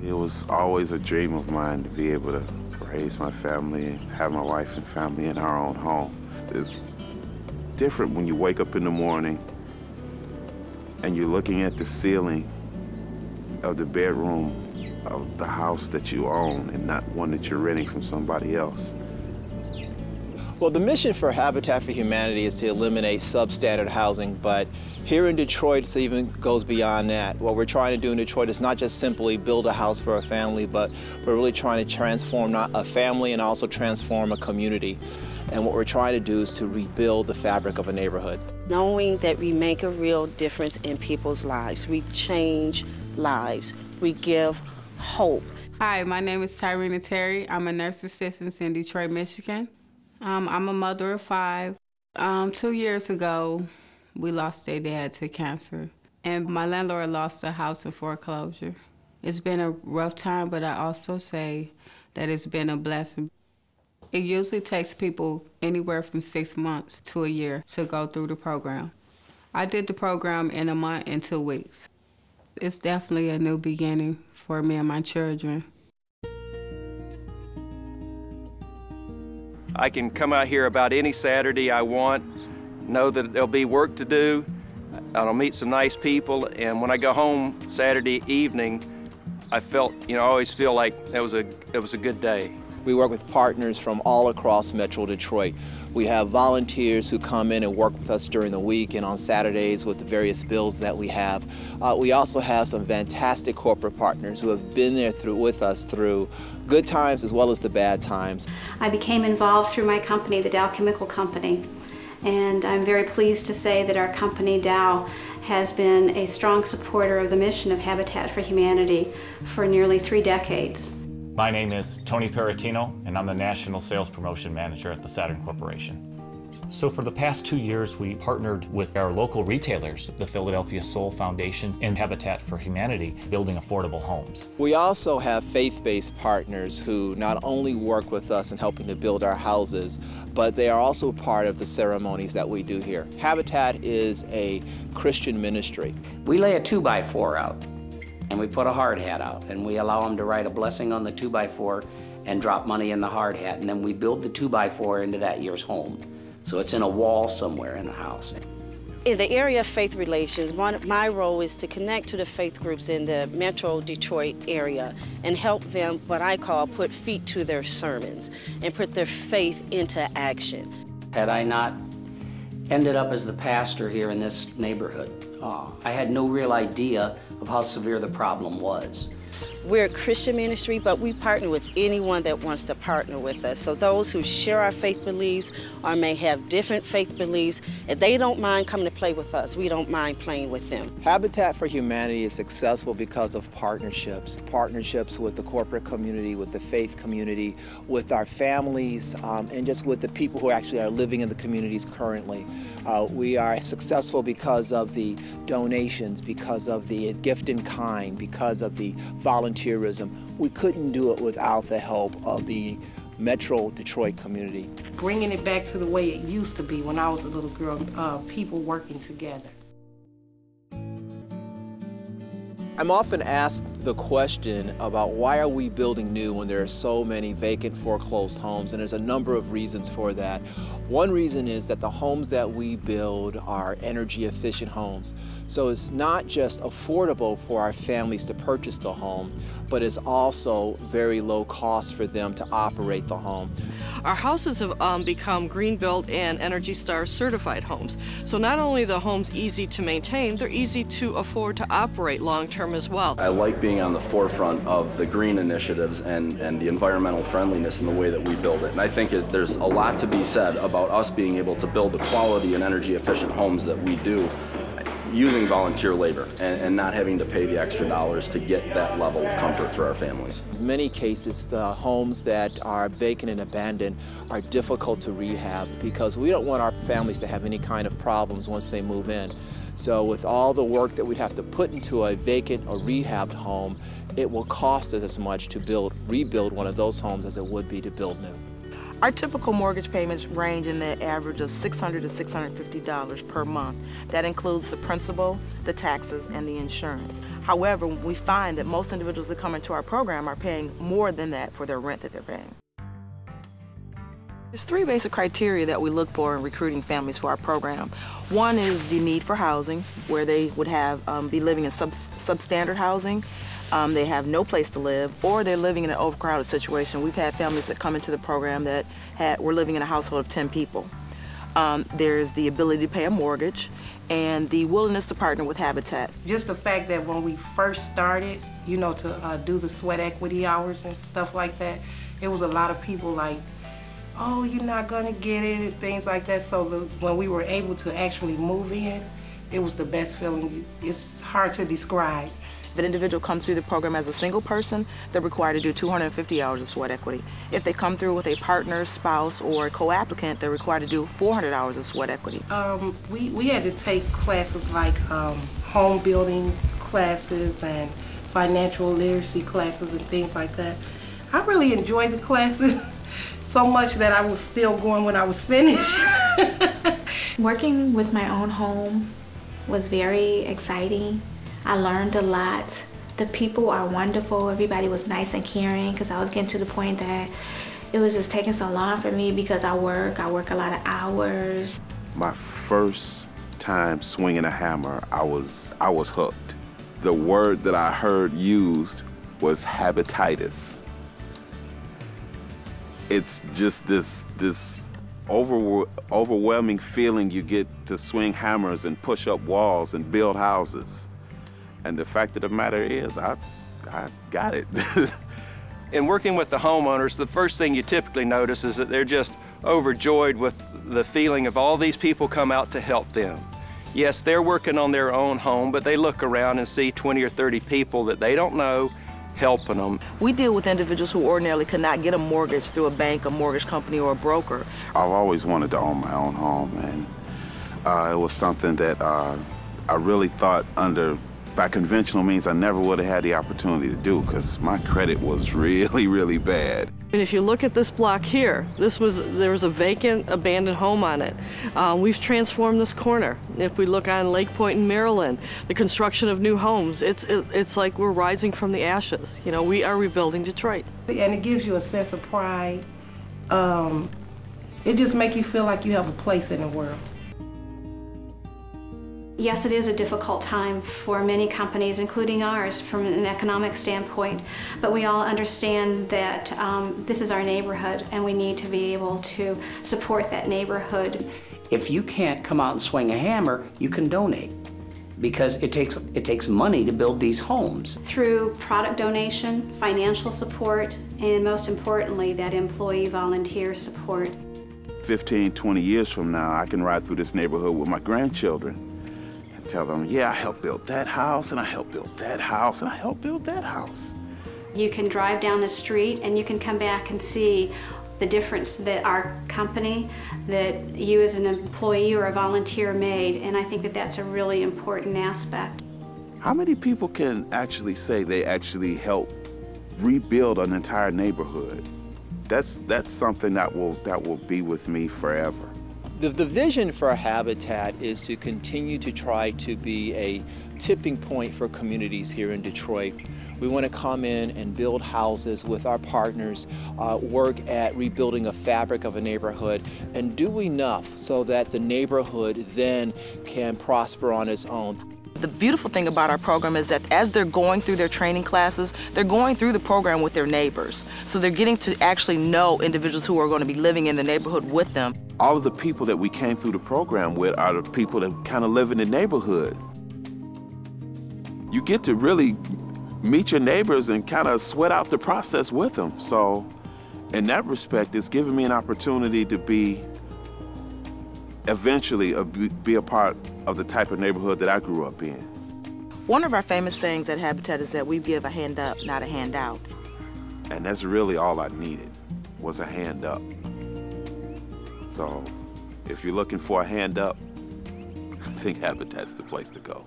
It was always a dream of mine to be able to raise my family and have my wife and family in our own home. It's different when you wake up in the morning and you're looking at the ceiling of the bedroom of the house that you own and not one that you're renting from somebody else. Well, the mission for Habitat for Humanity is to eliminate substandard housing, but here in Detroit, it even goes beyond that. What we're trying to do in Detroit is not just simply build a house for a family, but we're really trying to transform not a family and also transform a community. And what we're trying to do is to rebuild the fabric of a neighborhood. Knowing that we make a real difference in people's lives. We change lives. We give hope. Hi, my name is Tyrena Terry. I'm a nurse assistant in Detroit, Michigan. I'm a mother of 5. 2 years ago, we lost a dad to cancer, and my landlord lost a house in foreclosure. It's been a rough time, but I also say that it's been a blessing. It usually takes people anywhere from 6 months to a year to go through the program. I did the program in a month and 2 weeks. It's definitely a new beginning for me and my children. I can come out here about any Saturday I want, know that there'll be work to do, I'll meet some nice people, and when I go home Saturday evening, I always feel like it was a good day. We work with partners from all across Metro Detroit. We have volunteers who come in and work with us during the week and on Saturdays with the various bills that we have. We also have some fantastic corporate partners who have been there with us through good times as well as the bad times. I became involved through my company, the Dow Chemical Company, and I'm very pleased to say that our company, Dow, has been a strong supporter of the mission of Habitat for Humanity for nearly 3 decades. My name is Tony Peratino, and I'm the National Sales Promotion Manager at the Saturn Corporation. So for the past 2 years, we partnered with our local retailers, the Philadelphia Soul Foundation and Habitat for Humanity, building affordable homes. We also have faith-based partners who not only work with us in helping to build our houses, but they are also part of the ceremonies that we do here. Habitat is a Christian ministry. We lay a 2x4 out, and we put a hard hat out, and we allow them to write a blessing on the 2x4 and drop money in the hard hat, and then we build the 2x4 into that year's home. So it's in a wall somewhere in the house. In the area of faith relations, my role is to connect to the faith groups in the Metro Detroit area and help them, what I call, put feet to their sermons and put their faith into action. Had I not ended up as the pastor here in this neighborhood, I had no real idea of how severe the problem was. We're a Christian ministry, but we partner with anyone that wants to partner with us. So those who share our faith beliefs or may have different faith beliefs, if they don't mind coming to play with us, we don't mind playing with them. Habitat for Humanity is successful because of partnerships with the corporate community, with the faith community, with our families, and just with the people who actually are living in the communities currently. We are successful because of the donations, because of the gift in kind, because of the volunteerism. We couldn't do it without the help of the Metro Detroit community. Bringing it back to the way it used to be when I was a little girl, people working together. I'm often asked the question about why are we building new when there are so many vacant foreclosed homes, and there's a number of reasons for that. One reason is that the homes that we build are energy efficient homes. So it's not just affordable for our families to purchase the home, but it's also very low cost for them to operate the home. Our houses have become Greenbelt and Energy Star certified homes. So not only are the homes easy to maintain, they're easy to afford to operate long term as well. I like being on the forefront of the green initiatives and the environmental friendliness in the way that we build it. And I think there's a lot to be said about us being able to build the quality and energy efficient homes that we do using volunteer labor and not having to pay the extra dollars to get that level of comfort for our families. In many cases, the homes that are vacant and abandoned are difficult to rehab because we don't want our families to have any kind of problems once they move in. So with all the work that we'd have to put into a vacant or rehabbed home, it will cost us as much to rebuild one of those homes as it would be to build new. Our typical mortgage payments range in the average of $600 to $650 per month. That includes the principal, the taxes, and the insurance. However, we find that most individuals that come into our program are paying more than that for their rent that they're paying. There's three basic criteria that we look for in recruiting families for our program. One is the need for housing, where they would have be living in substandard housing. They have no place to live, or they're living in an overcrowded situation. We've had families that come into the program that were living in a household of 10 people. There's the ability to pay a mortgage and the willingness to partner with Habitat. Just the fact that when we first started, you know, to do the sweat equity hours and stuff like that, it was a lot of people like, oh, you're not gonna get it, and things like that. So when we were able to actually move in, it was the best feeling. It's hard to describe. If an individual comes through the program as a single person, they're required to do 250 hours of sweat equity. If they come through with a partner, spouse, or a co-applicant, they're required to do 400 hours of sweat equity. We had to take classes like home building classes and financial literacy classes and things like that. I really enjoyed the classes so much that I was still going when I was finished. Working with my own home was very exciting. I learned a lot. The people are wonderful. Everybody was nice and caring, because I was getting to the point that it was just taking so long for me because I work a lot of hours. My first time swinging a hammer, I was hooked. The word that I heard used was habititis. It's just this overwhelming feeling you get to swing hammers and push up walls and build houses. And the fact of the matter is, I got it. In working with the homeowners, the first thing you typically notice is that they're just overjoyed with the feeling of all these people come out to help them. Yes, they're working on their own home, but they look around and see 20 or 30 people that they don't know helping them. We deal with individuals who ordinarily could not get a mortgage through a bank, a mortgage company, or a broker. I've always wanted to own my own home, and it was something that I really thought by conventional means I never would have had the opportunity to do, because my credit was really, really bad. And if you look at this block here, there was a vacant, abandoned home on it. We've transformed this corner. If we look on Lake Point in Maryland, the construction of new homes, it's like we're rising from the ashes. You know, we are rebuilding Detroit. And it gives you a sense of pride. It just makes you feel like you have a place in the world. Yes, it is a difficult time for many companies, including ours, from an economic standpoint, but we all understand that this is our neighborhood and we need to be able to support that neighborhood. If you can't come out and swing a hammer, you can donate, because it takes money to build these homes. Through product donation, financial support, and most importantly, that employee volunteer support. 15, 20 years from now, I can ride through this neighborhood with my grandchildren. Tell them, yeah, I helped build that house, and I helped build that house, and I helped build that house. You can drive down the street and you can come back and see the difference that our company, that you as an employee or a volunteer made, and I think that that's a really important aspect. How many people can actually say they actually helped rebuild an entire neighborhood? That's something that will be with me forever. The vision for Habitat is to continue to try to be a tipping point for communities here in Detroit. We want to come in and build houses with our partners, work at rebuilding a fabric of a neighborhood, and do enough so that the neighborhood then can prosper on its own. The beautiful thing about our program is that as they're going through their training classes, they're going through the program with their neighbors. So they're getting to actually know individuals who are going to be living in the neighborhood with them. All of the people that we came through the program with are the people that kind of live in the neighborhood. You get to really meet your neighbors and kind of sweat out the process with them. So in that respect, it's given me an opportunity to be eventually be a part of the type of neighborhood that I grew up in. One of our famous sayings at Habitat is that we give a hand up, not a handout. And that's really all I needed, was a hand up. So if you're looking for a hand up, I think Habitat's the place to go.